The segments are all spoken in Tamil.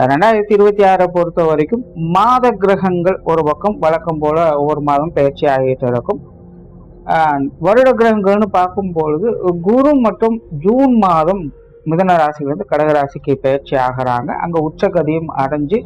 2026 பொறுத்த வரைக்கும் மாத கிரகங்கள் ஒரு பக்கம் வழக்கம் போல ஒவ்வொரு மாதம் பயிற்சி ஆகிட்டு இருக்கும். வருட கிரகங்கள்னு பார்க்கும்பொழுது குரு மற்றும் ஜூன் மாதம் மிதன ராசியிலிருந்து கடகராசிக்கு பயிற்சி ஆகிறாங்க. அங்க உச்சகதியும் அடைஞ்சு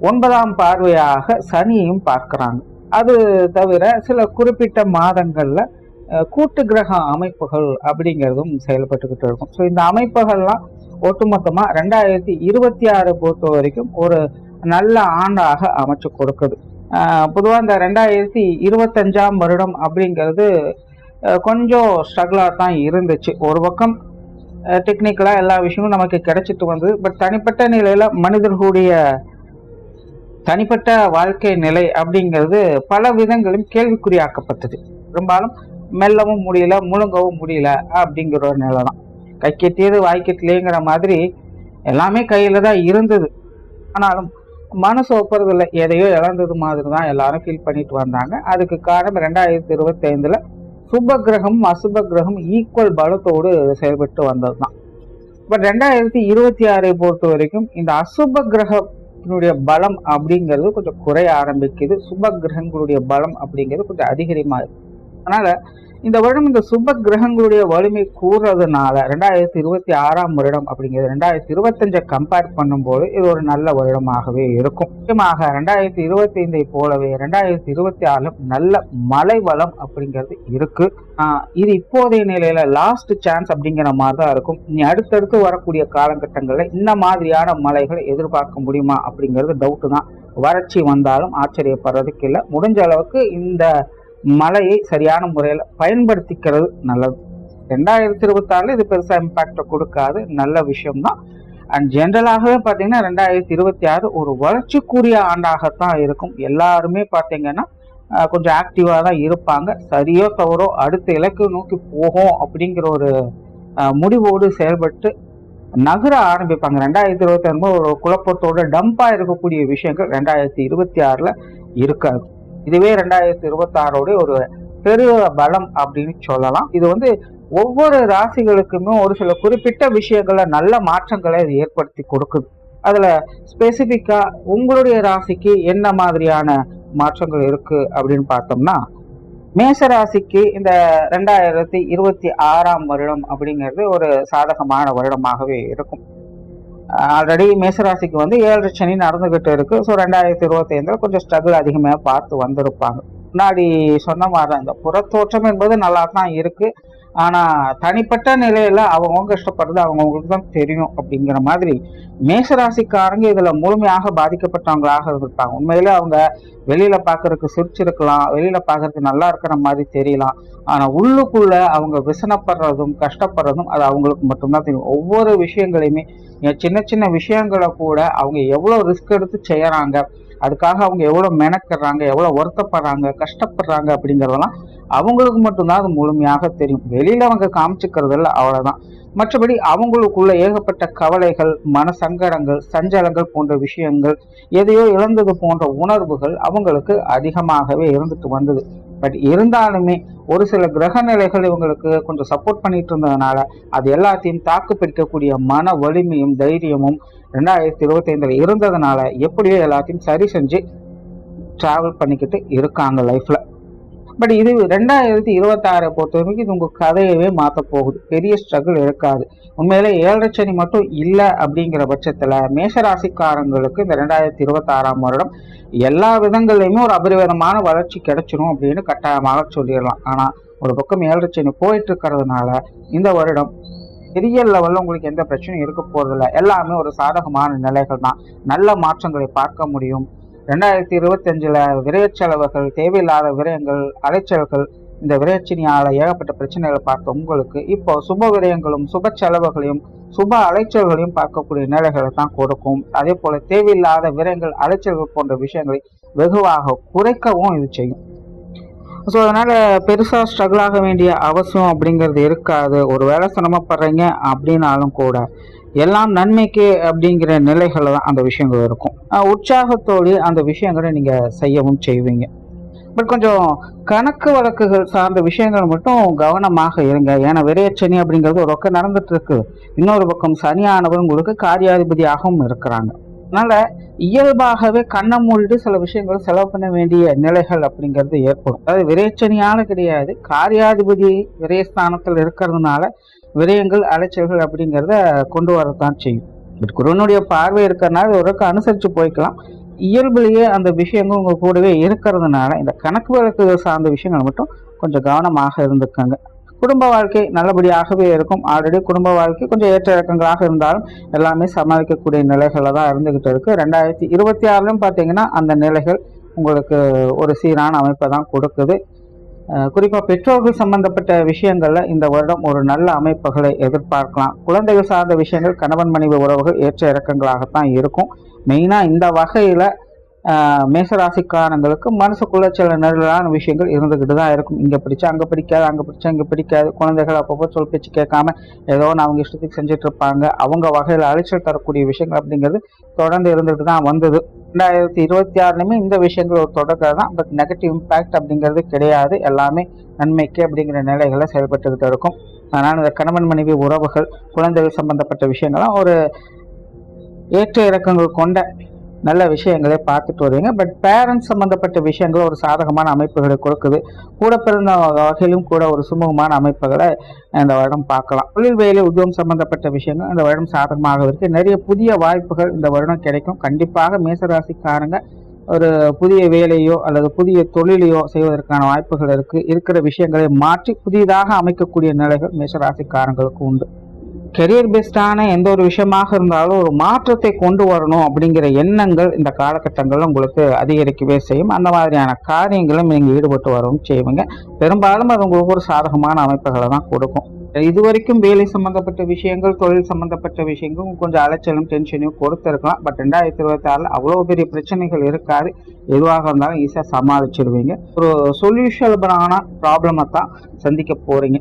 9ஆம் பார்வையாக சனியையும் பார்க்கிறாங்க. அது தவிர சில குறிப்பிட்ட மாதங்கள்ல கூட்டு கிரக அமைப்புகள் அப்படிங்கிறதும் செயல்பட்டுக்கிட்டு இருக்கும். ஸோ இந்த அமைப்புகள்லாம் ஒட்டுமொத்தமா 2026 பொறுத்த வரைக்கும் ஒரு நல்ல ஆண்டாக அமைச்சு கொடுக்குது. பொதுவாக இந்த 2025ஆம் வருடம் அப்படிங்கிறது கொஞ்சம் ஸ்ட்ரகிளாக தான் இருந்துச்சு. ஒரு பக்கம் டெக்னிக்கலாக எல்லா விஷயமும் நமக்கு கிடைச்சிட்டு வந்தது. பட் தனிப்பட்ட நிலையில மனிதர்களுடைய தனிப்பட்ட வாழ்க்கை நிலை அப்படிங்கிறது பல விதங்களும் கேள்விக்குறியாக்கப்பட்டது. பெரும்பாலும் மெல்லவும் முடியல, முழுங்கவும் முடியல அப்படிங்கிற ஒரு நிலை தான். கை கெட்டியது வாய்க்கெட்டிலேங்கிற மாதிரி எல்லாமே கையில தான் இருந்தது. ஆனாலும் மனசு ஒப்புறதில்லை, எதையோ இழந்தது மாதிரி தான் எல்லாரும் ஃபீல் பண்ணிட்டு வந்தாங்க. அதுக்கு காரணம் 2025ல் சுப கிரகம் அசுப கிரகம் ஈக்குவல் பலத்தோடு செயல்பட்டு வந்தது தான். பட் 2026 பொறுத்த வரைக்கும் இந்த அசுப கிரகத்தினுடைய பலம் அப்படிங்கிறது கொஞ்சம் குறைய ஆரம்பிக்குது. சுப கிரகங்களுடைய பலம் அப்படிங்கிறது கொஞ்சம் அதிகரிமா இருக்கு. அதனால இந்த வருடம் இந்த சுப கிரகங்களுடைய வலிமை கூறுறதுனால 2026ஆம் வருடம் அப்படிங்கிறது 2025 கம்பேர் பண்ணும்போது இது ஒரு நல்ல வருடமாகவே இருக்கும். முக்கியமாக 2025 போலவே 2026 நல்ல மழை வளம் அப்படிங்கிறது இருக்கு. இது இப்போதைய நிலையில லாஸ்ட் சான்ஸ் அப்படிங்கிற மாதிரி தான் இருக்கும். இனி அடுத்தடுத்து வரக்கூடிய காலகட்டங்களில் இந்த மாதிரியான மழைகளை எதிர்பார்க்க முடியுமா அப்படிங்கிறது டவுட்டு தான். வறட்சி வந்தாலும் ஆச்சரியப்படுறதுக்கு இல்லை. முடிஞ்ச அளவுக்கு இந்த மழையை சரியான முறையில் பயன்படுத்திக்கிறது நல்லது. 2026 இது பெருசா இம்பாக்ட கொடுக்காது, நல்ல விஷயம்தான். அண்ட் ஜென்ரலாகவே பார்த்தீங்கன்னா 2026 ஒரு வளர்ச்சிக்குரிய ஆண்டாகத்தான் இருக்கும். எல்லாருமே பார்த்தீங்கன்னா கொஞ்சம் ஆக்டிவாக தான் இருப்பாங்க. சரியோ தவறோ அடுத்த இலக்கு நோக்கி போகும் அப்படிங்கிற ஒரு முடிவோடு செயல்பட்டு நகர ஆரம்பிப்பாங்க. 2025 ஒரு குழப்பத்தோட டம்பா இருக்கக்கூடிய விஷயங்கள் 2026ல் இருக்காது. இதுவே 2026 ஒரு பெரிய பலம் அப்படின்னு சொல்லலாம். இது ஒவ்வொரு ராசிகளுக்குமே ஒரு சில குறிப்பிட்ட விஷயங்களை நல்ல மாற்றங்களை இது ஏற்படுத்தி கொடுக்குது. அதுல ஸ்பெசிபிக்கா உங்களுடைய ராசிக்கு என்ன மாதிரியான மாற்றங்கள் இருக்கு அப்படின்னு பார்த்தோம்னா, மேச ராசிக்கு இந்த 2026ஆம் வருடம் அப்படிங்கிறது ஒரு சாதகமான வருடமாகவே இருக்கும். ஆல்ரெடி மேசராசிக்கு 7 சனி நடந்துகிட்டு இருக்கு. ஸோ 2025 கொஞ்சம் ஸ்ட்ரகிள் அதிகமாக பார்த்து வந்திருப்பாங்க. முன்னாடி சொன்ன மாதிரி தான் இந்த புறத்தோற்றம் என்பது நல்லா தான் இருக்கு. ஆனா தனிப்பட்ட நிலையில அவங்கவுங்க கஷ்டப்படுறது அவங்கவுங்களுக்கு தான் தெரியும் அப்படிங்கிற மாதிரி மேசராசிக்காரங்க இதுல முழுமையாக பாதிக்கப்பட்டவங்களாக இருந்திருப்பாங்க. உண்மையில அவங்க வெளியில பாக்குறதுக்கு சிரிச்சிருக்கலாம், வெளியில பாக்குறதுக்கு நல்லா இருக்கிற மாதிரி தெரியலாம். ஆனா உள்ளுக்குள்ள அவங்க விசனப்படுறதும் கஷ்டப்படுறதும் அது அவங்களுக்கு மட்டும்தான் தெரியும். ஒவ்வொரு விஷயங்களையுமே சின்ன சின்ன விஷயங்களை கூட அவங்க எவ்வளவு ரிஸ்க் எடுத்து செய்யறாங்க, அதுக்காக அவங்க எவ்வளவு மெனக்கிறாங்க, எவ்வளவு வருத்தப்படுறாங்க, கஷ்டப்படுறாங்க அப்படிங்கிறதெல்லாம் அவங்களுக்கு மட்டும்தான் அது முழுமையாக தெரியும். வெளியில அவங்க காமிச்சுக்கிறதில்ல, அவ்வளவுதான். மற்றபடி அவங்களுக்குள்ள ஏகப்பட்ட கவலைகள், மன சங்கடங்கள், சஞ்சலங்கள் போன்ற விஷயங்கள், எதையோ இழந்தது போன்ற உணர்வுகள் அவங்களுக்கு அதிகமாகவே இருந்துட்டு வந்தது. பட் இருந்தாலுமே ஒரு சில கிரக நிலைகள் இவங்களுக்கு கொஞ்சம் சப்போர்ட் பண்ணிட்டு இருந்ததுனால அது எல்லாத்தையும் தாக்கு பிடிக்கக்கூடிய மன வலிமையும் தைரியமும் 2025 இருந்ததுனால எப்படியோ எல்லாத்தையும் சரி செஞ்சு டிராவல் பண்ணிக்கிட்டு இருக்காங்க லைஃப்ல. பட் இது 2026 பொறுத்த வரைக்கும் இது உங்க கதையவே மாற்ற போகுது. பெரிய ஸ்ட்ரகிள் இருக்காது. உண்மையிலே 7 சனி மட்டும் இல்லை அப்படிங்கிற பட்சத்துல மேஷராசிக்காரங்களுக்கு இந்த 2026ஆம் வருடம் எல்லா விதங்கள்லையுமே ஒரு அபரிவிதமான வளர்ச்சி கிடைச்சிடும் அப்படின்னு கட்டாயமாக சொல்லிடலாம். ஆனா ஒரு பக்கம் 7 சனி போயிட்டு இருக்கிறதுனால இந்த வருடம் பெரிய லெவல்ல உங்களுக்கு எந்த பிரச்சனையும் இருக்க போறதில்லை. எல்லாமே ஒரு சாதகமான நிலைகள் தான். நல்ல மாற்றங்களை பார்க்க முடியும். 2025ல் விரய செலவுகள், தேவையில்லாத விரயங்கள், அலைச்சல்கள், இந்த விரயச்சினியால ஏகப்பட்ட பிரச்சனைகளை பார்த்த உங்களுக்கு இப்போ சுப விரயங்களும் சுப செலவுகளையும் சுப அலைச்சல்களையும் பார்க்கக்கூடிய நிலைகளை தான் கொடுக்கும். அதே போல தேவையில்லாத விரயங்கள், அலைச்சல்கள் போன்ற விஷயங்களை வெகுவாக குறைக்கவும் இது செய்யும். ஸோ அதனால பெருசா ஸ்ட்ரகிள் ஆக வேண்டிய அவசியம் அப்படிங்கிறது இருக்காது. ஒரு வேலை சிரமப்படுறீங்க அப்படின்னாலும் கூட எல்லாம் நன்மைக்கு அப்படிங்கிற நிலைகளை தான் அந்த விஷயங்கள் இருக்கும். உற்சாகத்தோடு அந்த விஷயங்களை நீங்க செய்யவும் செய்வீங்க. பட் கொஞ்சம் கணக்கு வழக்குகள் சார்ந்த விஷயங்கள் மட்டும் கவனமாக இருங்க. ஏன்னா விரயச்சனி அப்படிங்கிறது ஒரு பக்கம் நடந்துட்டு இருக்கு. இன்னொரு பக்கம் சனியானவர் உங்களுக்கு காரியாதிபதியாகவும் இருக்கிறாங்க. அதனால இயல்பாகவே கண்ணை மூடிட்டு சில விஷயங்களை செலவு பண்ண வேண்டிய நிலைகள் அப்படிங்கிறது ஏற்படும். அதாவது விரைச்சனியால கிடையாது, காரியாதிபதி விரயஸ்தானத்தில் இருக்கிறதுனால விரயங்கள் அலைச்சல்கள் அப்படிங்கிறத கொண்டு வரத்தான் செய்யும். குருவனுடைய பார்வை இருக்கிறதுனால ஒரு அனுசரித்து போய்க்கலாம். இயல்பிலேயே அந்த விஷயங்கள் உங்க கூடவே இருக்கிறதுனால இந்த கணக்கு வழக்குகள் சார்ந்த விஷயங்கள் மட்டும் கொஞ்சம் கவனமாக இருந்துக்கங்க. குடும்ப வாழ்க்கை நல்லபடியாகவே இருக்கும். ஆல்ரெடி குடும்ப வாழ்க்கை கொஞ்சம் ஏற்ற இறக்கங்களாக இருந்தாலும் எல்லாமே சமாளிக்கக்கூடிய நிலைகளை தான் இருந்துகிட்டு இருக்கு. 2026 பார்த்தீங்கன்னா அந்த நிலைகள் உங்களுக்கு ஒரு சீரான அமைப்பை தான் கொடுக்குது. குறிப்பாக பெற்றோர்கள் சம்பந்தப்பட்ட விஷயங்கள்ல இந்த வருடம் ஒரு நல்ல அமைப்புகளை எதிர்பார்க்கலாம். குழந்தைகள் சார்ந்த விஷயங்கள் கணவன் மனைவி உறவுகள் ஏற்ற இறக்கங்களாகத்தான் இருக்கும். மெயினாக இந்த வகையில் மேசராசிக்காரங்களுக்கு மனசுக்குள்ள சில நெருடலான விஷயங்கள் இருந்துக்கிட்டு தான் இருக்கும். இங்கே பிடிச்சா அங்கே பிடிக்காது, அங்கே பிடிச்சா இங்கே பிடிக்காது. குழந்தைகள் அப்பப்போ சொல் பேச்சு கேட்காம ஏதோ அவங்க இஷ்டத்துக்கு செஞ்சுட்டு இருப்பாங்க. அவங்க வகையில் அலைச்சல் தரக்கூடிய விஷயங்கள் அப்படிங்கிறது தொடர்ந்து இருந்துட்டு தான் வந்தது. 2026 இந்த விஷயங்கள் ஒரு தொடக்கம் தான். பட் நெகட்டிவ் இம்பேக்ட் அப்படிங்கிறது கிடையாது. எல்லாமே நன்மைக்கு அப்படிங்கிற நிலைகளை செயல்பட்டுக்கிட்டு இருக்கும். அதனால் இந்த கணவன் மனைவி உறவுகள் குழந்தைகள் சம்பந்தப்பட்ட விஷயங்கள்லாம் ஒரு ஏற்ற இறக்கங்கள் கொண்ட நல்ல விஷயங்களை பார்த்துட்டு வருவீங்க. பட் பேரண்ட்ஸ் சம்பந்தப்பட்ட விஷயங்கள் ஒரு சாதகமான அமைப்புகளை கொடுக்குது. கூட பிறந்த வகையிலும் கூட ஒரு சுமூகமான அமைப்புகளை இந்த வருடம் பார்க்கலாம். தொழில் வேலை உத்தியோகம் சம்பந்தப்பட்ட விஷயங்கள் இந்த வருடம் சாதகமாக இருக்கு. நிறைய புதிய வாய்ப்புகள் இந்த வருடம் கிடைக்கும். கண்டிப்பாக மேசராசிக்காரங்க ஒரு புதிய வேலையோ அல்லது புதிய தொழிலையோ செய்வதற்கான வாய்ப்புகள் இருக்கிற விஷயங்களை மாற்றி புதிதாக அமைக்கக்கூடிய நிலைகள் மேசராசிக்காரங்களுக்கு உண்டு. கெரியர் பெஸ்டான எந்த ஒரு விஷயமாக இருந்தாலும் ஒரு மாற்றத்தை கொண்டு வரணும் அப்படிங்கிற எண்ணங்கள் இந்த காலகட்டங்களில் உங்களுக்கு அதிகரிக்கவே செய்யும். அந்த மாதிரியான காரியங்களும் நீங்கள் ஈடுபட்டு வரவும் செய்வீங்க. பெரும்பாலும் அது உங்களுக்கு ஒரு சாதகமான அமைப்புகளை தான் கொடுக்கும். இதுவரைக்கும் வேலை சம்பந்தப்பட்ட விஷயங்கள் தொழில் சம்பந்தப்பட்ட விஷயங்கள் கொஞ்சம் அலைச்சலும் டென்ஷனையும் கொடுத்துருக்கலாம். பட் 2026 அவ்வளோ பெரிய பிரச்சனைகள் இருக்காது. எதுவாக இருந்தாலும் ஈஸியாக சமாளிச்சிடுவீங்க. ஒரு சொல்யூஷனபிளான ப்ராப்ளமை தான் சந்திக்க போறீங்க.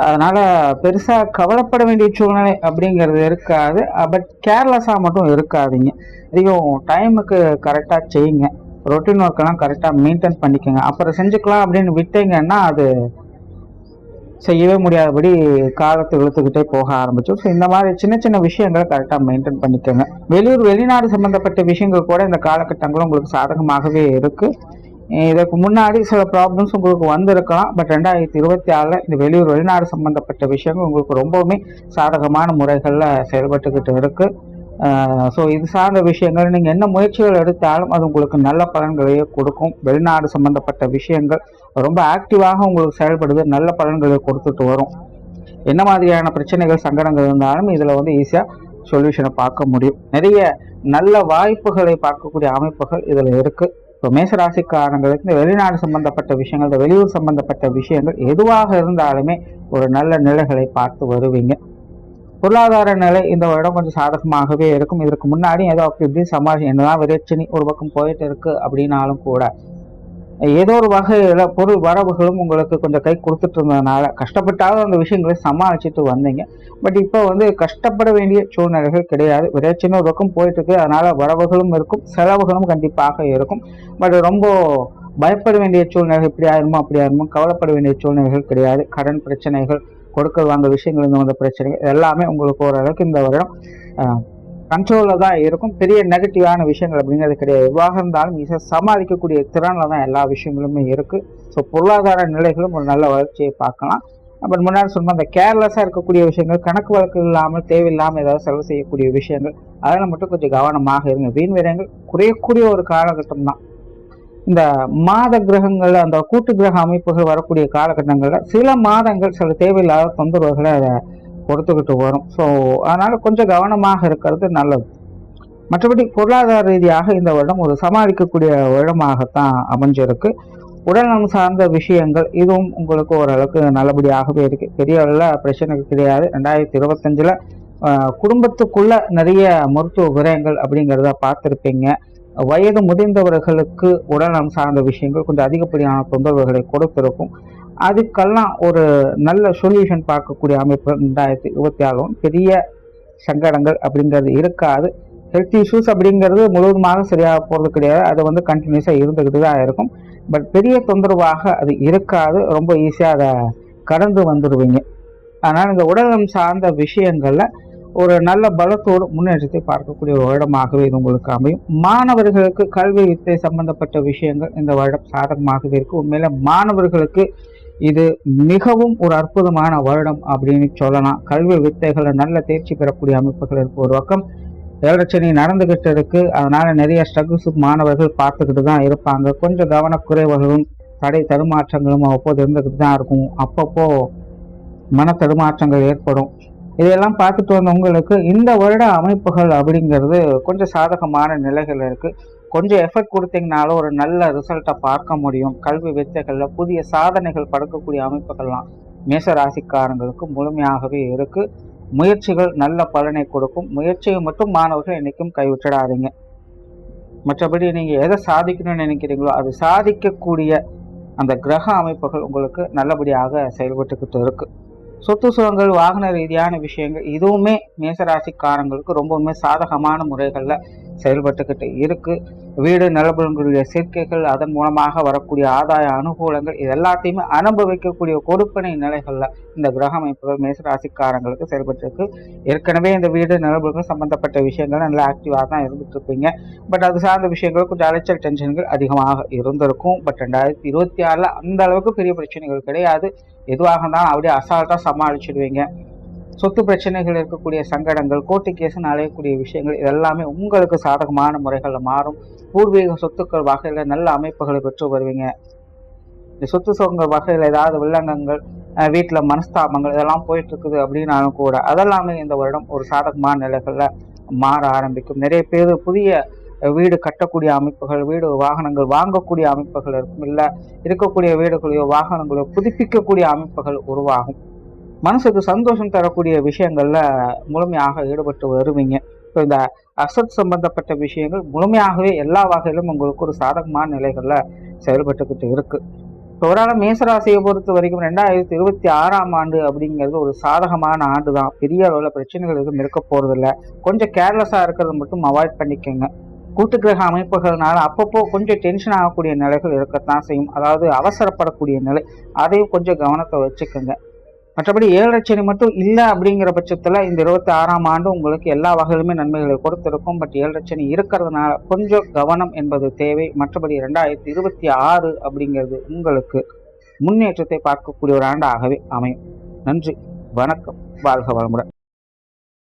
அதனால பெருசா கவலைப்பட வேண்டிய சூழ்நிலை அப்படிங்கிறது இருக்காது. பட் கேர்லெஸ்ஸாக மட்டும் இருக்காதீங்க. அதிகம் டைமுக்கு கரெக்டாக செய்யுங்க. ரொட்டீன் ஒர்க்கெல்லாம் கரெக்டாக மெயின்டைன் பண்ணிக்கோங்க. அப்புறம் செஞ்சுக்கலாம் அப்படின்னு விட்டீங்கன்னா அது செய்யவே முடியாதபடி காலத்தை இழுத்துக்கிட்டே போக ஆரம்பிச்சோம். ஸோ இந்த மாதிரி சின்ன சின்ன விஷயங்களை கரெக்டாக மெயின்டைன் பண்ணிக்கோங்க. வெளிநாடு சம்மந்தப்பட்ட விஷயங்கள் கூட இந்த காலகட்டங்களும் உங்களுக்கு சாதகமாகவே இருக்குது. இதற்கு முன்னாடி சில ப்ராப்ளம்ஸ் உங்களுக்கு வந்திருக்கலாம். பட் 2026 இந்த வெளிநாடு சம்பந்தப்பட்ட விஷயங்கள் உங்களுக்கு ரொம்பவுமே சாதகமான முறைகளில் செயல்பட்டுக்கிட்டு இருக்கு. ஸோ இது சார்ந்த விஷயங்கள் நீங்கள் என்ன முயற்சிகள் எடுத்தாலும் அது உங்களுக்கு நல்ல பலன்களையே கொடுக்கும். வெளிநாடு சம்பந்தப்பட்ட விஷயங்கள் ரொம்ப ஆக்டிவாக உங்களுக்கு செயல்படுது, நல்ல பலன்களை கொடுத்துட்டு வரும். என்ன மாதிரியான பிரச்சனைகள் சங்கடங்கள் இருந்தாலும் இதில் ஈஸியாக சொல்யூஷனை பார்க்க முடியும். நிறைய நல்ல வாய்ப்புகளை பார்க்கக்கூடிய அமைப்புகள் இதில் இருக்குது. இப்போ மேசராசிக்காரங்களுக்கு இந்த வெளிநாடு சம்பந்தப்பட்ட விஷயங்கள், இந்த வெளியூர் சம்பந்தப்பட்ட விஷயங்கள் எதுவாக இருந்தாலுமே ஒரு நல்ல நிலைகளை பார்த்து வருவீங்க. பொருளாதார நிலை இந்த வருடம் கொஞ்சம் சாதகமாகவே இருக்கும். இதற்கு முன்னாடி ஏதோ அப்படி இப்படி சமாளி என்னதான் விரைச்சனி ஒரு பக்கம் போயிட்டு இருக்கு அப்படின்னாலும் கூட ஏதோ ஒரு வகையில பொருள் வரவுகளும் உங்களுக்கு கொஞ்சம் கை கொடுத்துட்டு இருந்ததுனால கஷ்டப்பட்டாலும் அந்த விஷயங்களை சமாளிச்சுட்டு வந்தீங்க. பட் இப்போ கஷ்டப்பட வேண்டிய சூழ்நிலைகள் கிடையாது. விரைச்சின்னு ஒரு பக்கம் போயிட்டு இருக்கு. அதனால வரவுகளும் இருக்கும், செலவுகளும் கண்டிப்பாக இருக்கும். பட் ரொம்ப பயப்பட வேண்டிய சூழ்நிலைகள் இப்படி ஆயிருமோ அப்படி ஆயிருமோ கவலைப்பட வேண்டிய சூழ்நிலைகள் கிடையாது. கடன் பிரச்சனைகள், கொடுக்க வாங்க விஷயங்கள் இந்த வந்த பிரச்சனைகள் எல்லாமே உங்களுக்கு ஓரளவுக்கு இந்த வருடம் கண்ட்ரோலில் தான் இருக்கும். பெரிய நெகட்டிவான விஷயங்கள் அப்படிங்கிறது கிடையாது. எதுவாக இருந்தாலும் ஈஸியாக சமாளிக்கக்கூடிய திறனில் தான் எல்லா விஷயங்களுமே இருக்குது. ஸோ பொருளாதார நிலைகளும் ஒரு நல்ல வளர்ச்சியை பார்க்கலாம். பட் முன்னாடி சொன்ன அந்த கேர்லெஸ்ஸாக இருக்கக்கூடிய விஷயங்கள், கணக்கு வழக்கு இல்லாமல் தேவையில்லாமல் ஏதாவது செலவு செய்யக்கூடிய விஷயங்கள் அதில் மட்டும் கொஞ்சம் கவனமாக இருங்க. வீண் விரயங்கள் குறையக்கூடிய ஒரு காலகட்டம் தான். இந்த மாத கிரகங்கள், அந்த கூட்டு கிரக அமைப்புகள் வரக்கூடிய காலகட்டங்களில் சில மாதங்கள் சில தேவையில்லாத தொந்தரவுகளை அதை கொடுத்துக்கிட்டு வரும். ஸோ அதனால் கொஞ்சம் கவனமாக இருக்கிறது நல்லது. மற்றபடி பொருளாதார ரீதியாக இந்த வருடம் ஒரு சமாளிக்கக்கூடிய வருடமாகத்தான் அமைஞ்சிருக்கு. உடல்நலம் சார்ந்த விஷயங்கள் இதுவும் உங்களுக்கு ஓரளவுக்கு நல்லபடியாகவே இருக்குது. பெரிய அளவில் பிரச்சனை கிடையாது. 2025 குடும்பத்துக்குள்ள நிறைய மருத்துவ விரயங்கள் அப்படிங்கிறத பார்த்துருப்பீங்க. வயது முதிர்ந்தவர்களுக்கு உடல்நலம் சார்ந்த விஷயங்கள் கொஞ்சம் அதிகப்படியான தொந்தரவுகளை கொடுத்திருக்கும். அதுக்கெல்லாம் ஒரு நல்ல சொல்யூஷன் பார்க்கக்கூடிய அமைப்பு 2026 பெரிய சங்கடங்கள் அப்படிங்கிறது இருக்காது. ஹெல்த் இஷ்யூஸ் அப்படிங்கிறது முழுவதுமாக சரியாக போகிறது கிடையாது. அது கண்டினியூஸாக இருந்துக்கிட்டு தான் இருக்கும். பட் பெரிய தொந்தரவாக அது இருக்காது. ரொம்ப ஈஸியாக அதை கடந்து வந்துடுவீங்க. அதனால் இந்த உடல்நலம் சார்ந்த விஷயங்களில் ஒரு நல்ல பலத்தோடு முன்னேற்றத்தை பார்க்கக்கூடிய ஒரு வருடமாகவே இது உங்களுக்கு அமையும். மாணவர்களுக்கு கல்வி வித்தை சம்பந்தப்பட்ட விஷயங்கள் இந்த வருடம் சாதகமாகவே இருக்கு. உண்மையில மாணவர்களுக்கு இது மிகவும் ஒரு அற்புதமான வருடம் அப்படின்னு சொல்லலாம். கல்வி வித்தைகளை நல்ல தேர்ச்சி பெறக்கூடிய அமைப்புகள் இருக்கு. ஒரு பக்கம் ஏழரை நடந்துகிட்டு இருக்கு, அதனால நிறைய ஸ்ட்ரகிள்ஸ் மாணவர்கள் பார்த்துக்கிட்டு தான் இருப்பாங்க. கொஞ்சம் கவனக்குறைவுகளும் தடை தடுமாற்றங்களும் அவ்வப்போது இருந்துகிட்டு தான் இருக்கும். அப்பப்போ மன தடுமாற்றங்கள் ஏற்படும். இதையெல்லாம் பார்த்துட்டு வந்தவங்களுக்கு இந்த வருட அமைப்புகள் அப்படிங்கிறது கொஞ்சம் சாதகமான நிலைகள் இருக்கு. கொஞ்சம் எஃபர்ட் கொடுத்தீங்கனாலும் ஒரு நல்ல ரிசல்ட்டை பார்க்க முடியும். கல்வி வித்தைகளில் புதிய சாதனைகள் படுக்கக்கூடிய அமைப்புகள்லாம் மேச ராசிக்காரங்களுக்கு முழுமையாகவே இருக்கு. முயற்சிகள் நல்ல பலனை கொடுக்கும். முயற்சியை மட்டும் மாணவர்கள் என்னைக்கும் கைவிட்டுடாதீங்க. மற்றபடி நீங்கள் எதை சாதிக்கணும்னு நினைக்கிறீங்களோ அது சாதிக்கக்கூடிய அந்த கிரக அமைப்புகள் உங்களுக்கு நல்லபடியாக செயல்பட்டுக்கிட்டு இருக்கு. சொத்து சுகங்கள், வாகன ரீதியான விஷயங்கள் இதுவுமே மேசராசிக்காரங்களுக்கு ரொம்பவுமே சாதகமான முறைகளில் செயல்பட்டுக்கிட்டு இருக்கு. வீடு நிலபுலன்களுடைய சேர்க்கைகள், அதன் மூலமாக வரக்கூடிய ஆதாய அனுகூலங்கள், இது எல்லாத்தையுமே அனுபவிக்கக்கூடிய கொடுப்பனை நிலைகளில் இந்த கிரக அமைப்புகள் மேசராசிக்காரங்களுக்கு செயல்பட்டு. ஏற்கனவே இந்த வீடு நிலபுலன்கள் சம்பந்தப்பட்ட விஷயங்கள் நல்லா ஆக்டிவாக தான் இருந்துட்டு இருப்பீங்க. பட் அது சார்ந்த விஷயங்கள் கொஞ்சம் அலைச்சல் டென்ஷன்கள் அதிகமாக இருந்திருக்கும். பட் 2026 அந்த அளவுக்கு பெரிய பிரச்சனைகள் கிடையாது. எதுவாக இருந்தாலும் அப்படியே அசால்ட்டாக சமாளிச்சிடுவீங்க. சொத்து பிரச்சனைகள் இருக்கக்கூடிய சங்கடங்கள், கோர்ட்டு கேஸ்ன்னு அலையக்கூடிய விஷயங்கள் இதெல்லாமே உங்களுக்கு சாதகமான முறைகளில் மாறும். பூர்வீக சொத்துக்கள் வகையில் நல்ல அமைப்புகளை பெற்று வருவீங்க. இந்த சொத்து சுகங்கள் வகையில் ஏதாவது வில்லங்கங்கள், வீட்டில் மனஸ்தாபங்கள் இதெல்லாம் போயிட்டு இருக்குது அப்படின்னாலும் கூட அதெல்லாமே இந்த வருடம் ஒரு சாதகமான நிலைகளில் மாற ஆரம்பிக்கும். நிறைய பேர் புதிய வீடு கட்டக்கூடிய அமைப்புகள், வீடு வாகனங்கள் வாங்கக்கூடிய அமைப்புகள் இருக்கும். இல்லை இருக்கக்கூடிய வீடுகளையோ வாகனங்களையோ புதுப்பிக்கக்கூடிய அமைப்புகள் உருவாகும். மனசுக்கு சந்தோஷம் தரக்கூடிய விஷயங்கள்ல முழுமையாக ஈடுபட்டு வருவீங்க. ஸோ இந்த அசட் சம்பந்தப்பட்ட விஷயங்கள் முழுமையாகவே எல்லா வகையிலும் உங்களுக்கு ஒரு சாதகமான நிலைகள்ல செயல்பட்டுக்கிட்டு இருக்கு. ஒரு மேசராசியை பொறுத்த வரைக்கும் 2026 ஆண்டு அப்படிங்கிறது ஒரு சாதகமான ஆண்டு தான். பெரிய அளவில் பிரச்சனைகள் எதுவும் இருக்க போறதில்லை. கொஞ்சம் கேர்லெஸ்ஸா இருக்கிறது மட்டும் அவாய்ட் பண்ணிக்கோங்க. கூட்டுக்கிரக அமைப்புகள்னால அப்பப்போ கொஞ்சம் டென்ஷன் ஆகக்கூடிய நிலைகள் இருக்கத்தான் செய்யும். அதாவது அவசரப்படக்கூடிய நிலை, அதையும் கொஞ்சம் கவனத்தை வச்சுக்கோங்க. மற்றபடி 7 மட்டும் இல்லை அப்படிங்கிற பட்சத்தில் இந்த 26 ஆண்டு உங்களுக்கு எல்லா வகையிலுமே நன்மைகளை கொடுத்திருக்கும். பட் 7 இருக்கிறதுனால கொஞ்சம் கவனம் என்பது தேவை. மற்றபடி 2026 அப்படிங்கிறது உங்களுக்கு முன்னேற்றத்தை பார்க்கக்கூடிய ஒரு ஆண்டாகவே அமையும். நன்றி, வணக்கம், வாழ்க வளமுடன்.